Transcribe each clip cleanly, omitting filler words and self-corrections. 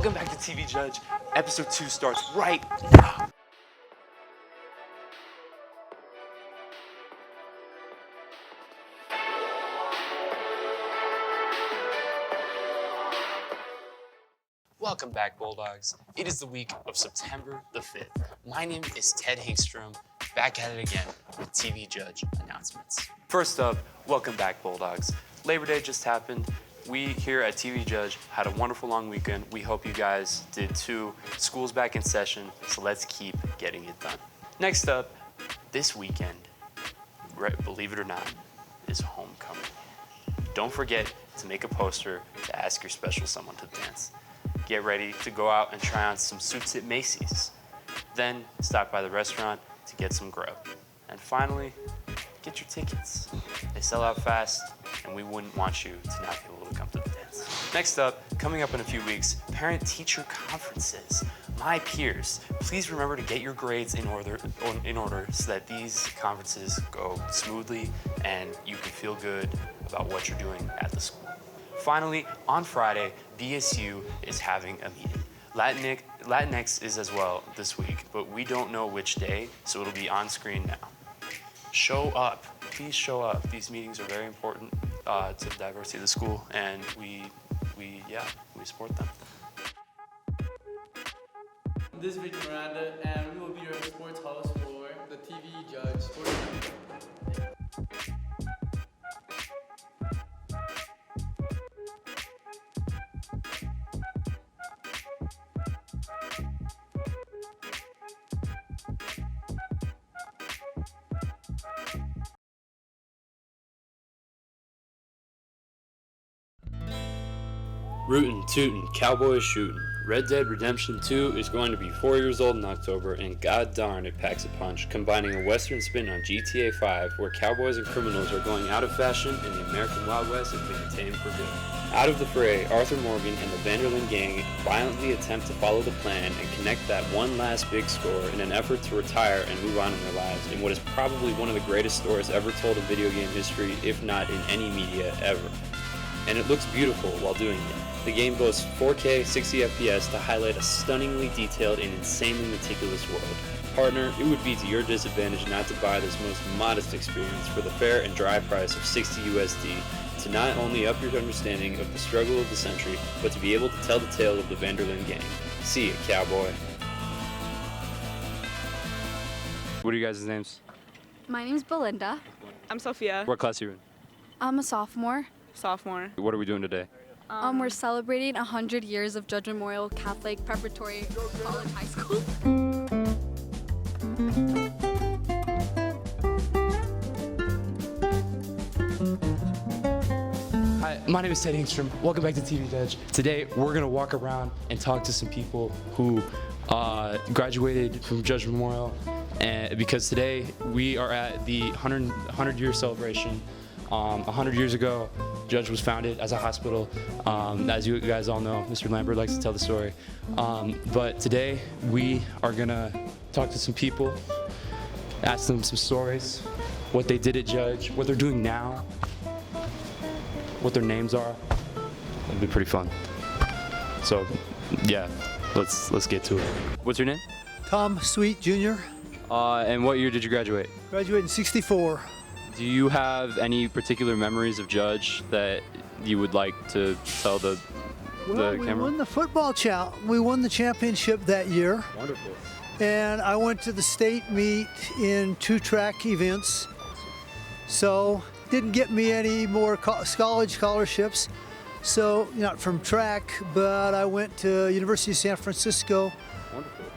Welcome back to TV Judge. Episode 2 starts right now. Welcome back, Bulldogs. It is the week of September the 5th. My name is Ted Hinkstrom, back at it again with TV Judge announcements. First up, welcome back, Bulldogs. Labor Day just happened. We here at TV Judge had a wonderful long weekend. We hope you guys did too. School's back in session, so let's keep getting it done. Next up, this weekend, believe it or not, is homecoming. Don't forget to make a poster to ask your special someone to dance. Get ready to go out and try on some suits at Macy's. Then stop by the restaurant to get some grub. And finally, get your tickets. They sell out fast, and we wouldn't want you to not be able to come to the dance. Next up, coming up in a few weeks, parent-teacher conferences. My peers, please remember to get your grades in order so that these conferences go smoothly and you can feel good about what you're doing at the school. Finally, on Friday, BSU is having a meeting. Latinx is as well this week, but we don't know which day, so it'll be on screen now. Show up, please show up. These meetings are very important to the diversity of the school, and we support them. This is Victor Miranda, and we will be your sports host for the TV Judge Sports Network. Rootin', tootin', cowboys shootin'. Red Dead Redemption 2 is going to be 4 years old in October, and god darn it packs a punch, combining a western spin on GTA 5, where cowboys and criminals are going out of fashion and the American Wild West is being tamed for good. Out of the fray, Arthur Morgan and the Vanderlyn gang violently attempt to follow the plan and connect that one last big score in an effort to retire and move on in their lives in what is probably one of the greatest stories ever told in video game history, if not in any media ever. And it looks beautiful while doing it. The game boasts 4K 60 FPS to highlight a stunningly detailed and insanely meticulous world. Partner, it would be to your disadvantage not to buy this most modest experience for the fair and dry price of 60 USD to not only up your understanding of the struggle of the century, but to be able to tell the tale of the Vanderlyn gang. See it, cowboy. What are you guys' names? My name's Belinda. I'm Sophia. What class are you in? I'm a sophomore. Sophomore. What are we doing today? We're celebrating 100 years of Judge Memorial Catholic Preparatory College High School. Hi, my name is Ted Hinkstrom. Welcome back to TV Judge. Today, we're gonna walk around and talk to some people who graduated from Judge Memorial, and because today we are at the 100-year celebration. 100 years ago, Judge was founded as a hospital. As you guys all know, Mr. Lambert likes to tell the story. But today, we are gonna talk to some people, ask them some stories, what they did at Judge, what they're doing now, what their names are. It'll be pretty fun. So, yeah, let's get to it. What's your name? Tom Sweet Jr. And what year did you graduate? Graduated in '64. Do you have any particular memories of Judge that you would like to tell the We camera? won the football We won the championship that year. Wonderful. And I went to the state meet in 2 track events. So didn't get me any more college scholarships. So not from track, but I went to University of San Francisco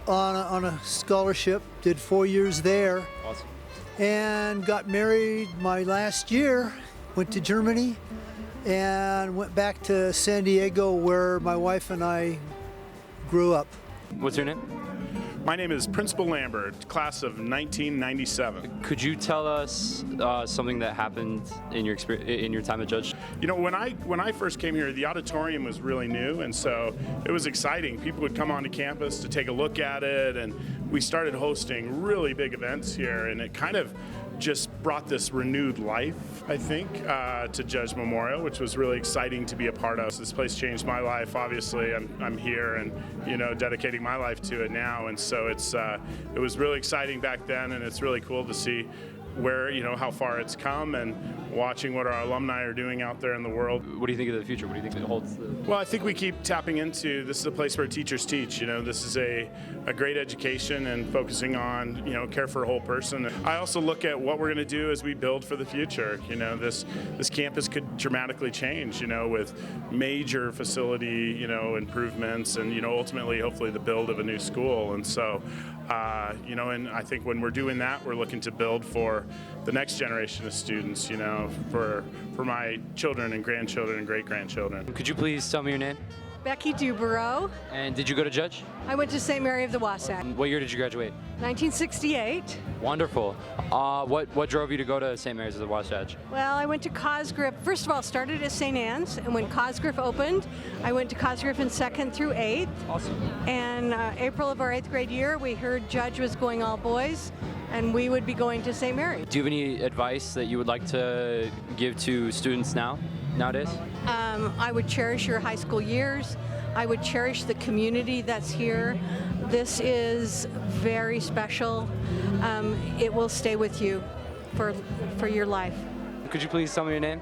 on a scholarship. Did 4 years there. Awesome. And got married my last year, went to Germany, and went back to San Diego where my wife and I grew up. What's your name? My name is Principal Lambert, class of 1997. Could you tell us something that happened in your time at Judge? You know, when I first came here, the auditorium was really new, and so it was exciting. People would come onto campus to take a look at it, and we started hosting really big events here, and it kind of just brought this renewed life, I think, to Judge Memorial, which was really exciting to be a part of. This place changed my life. Obviously, I'm here and dedicating my life to it now, and so it was really exciting back then, and it's really cool to see where how far it's come and watching what our alumni are doing out there in the world. What do you think of the future? What do you think it holds? Well, I think we keep tapping into this is a place where teachers teach. This is a great education and focusing on care for a whole person. I also look at what we're going to do as we build for the future. This campus could dramatically change. With major facility improvements and ultimately hopefully the build of a new school. And so and I think when we're doing that, we're looking to build for the next generation of students, for my children and grandchildren and great-grandchildren. Could you please tell me your name? Becky Dubrow. And did you go to Judge? I went to St. Mary of the Wasatch. What year did you graduate? 1968. Wonderful. What drove you to go to St. Mary's of the Wasatch? Well, I went to Cosgriff. First of all, started at St. Anne's, and when Cosgriff opened, I went to Cosgriff in 2nd through 8th. Awesome. And April of our 8th grade year, we heard Judge was going all boys, and we would be going to St. Mary. Do you have any advice that you would like to give to students nowadays? I would cherish your high school years. I would cherish the community that's here. This is very special. It will stay with you for your life. Could you please tell me your name?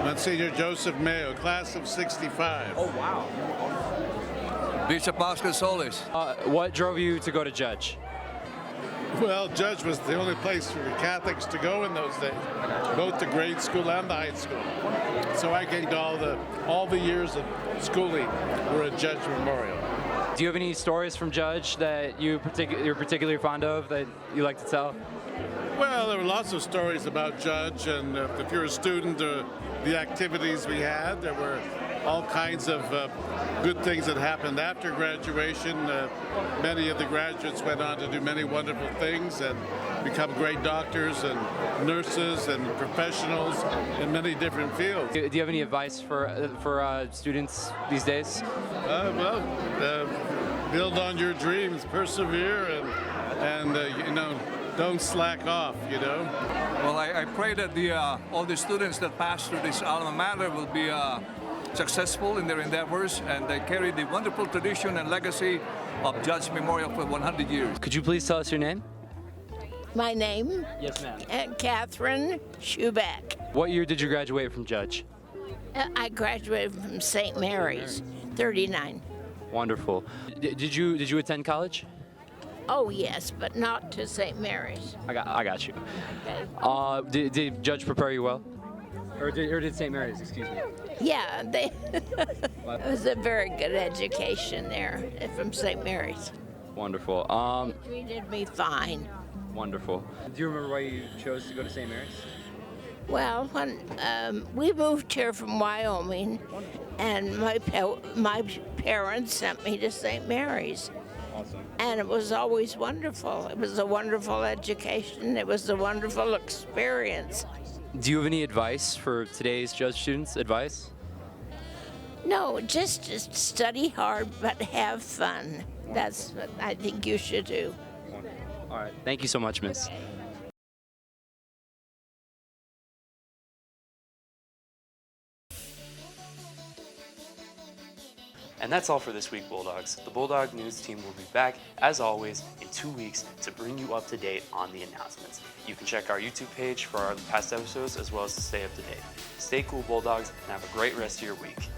Monsignor Joseph Mayo, class of 65. Oh, wow. Bishop Oscar Solis. What drove you to go to Judge? Well, Judge was the only place for Catholics to go in those days, both the grade school and the high school. So I came to all the years of schooling were at Judge Memorial. Do you have any stories from Judge that you're particularly fond of that you like to tell? Well, there were lots of stories about Judge, and if you're a student, the activities we had, there were all kinds of good things that happened after graduation. Many of the graduates went on to do many wonderful things and become great doctors and nurses and professionals in many different fields. Do you have any advice for students these days? Build on your dreams, persevere, and don't slack off, Well, I pray that all the students that pass through this alma mater will be successful in their endeavors, and they carry the wonderful tradition and legacy of Judge Memorial for 100 years. Could you please tell us your name? My name? Yes, ma'am. Catherine Schubeck. What year did you graduate from Judge? I graduated from St. Mary's, 39. Wonderful. Did you attend college? Oh, yes, but not to St. Mary's. I got you. Okay. Did Judge prepare you well? Or did St. Mary's, excuse me? Yeah, it was a very good education there from St. Mary's. Wonderful. They treated me fine. Wonderful. Do you remember why you chose to go to St. Mary's? Well, when we moved here from Wyoming, and my parents sent me to St. Mary's. Awesome. And it was always wonderful. It was a wonderful education. It was a wonderful experience. Do you have any advice for today's Judge students? Advice? No, just study hard, but have fun. That's what I think you should do. All right. Thank you so much, Miss. Okay. And that's all for this week, Bulldogs. The Bulldog News team will be back, as always, in 2 weeks to bring you up to date on the announcements. You can check our YouTube page for our past episodes as well as to stay up to date. Stay cool, Bulldogs, and have a great rest of your week.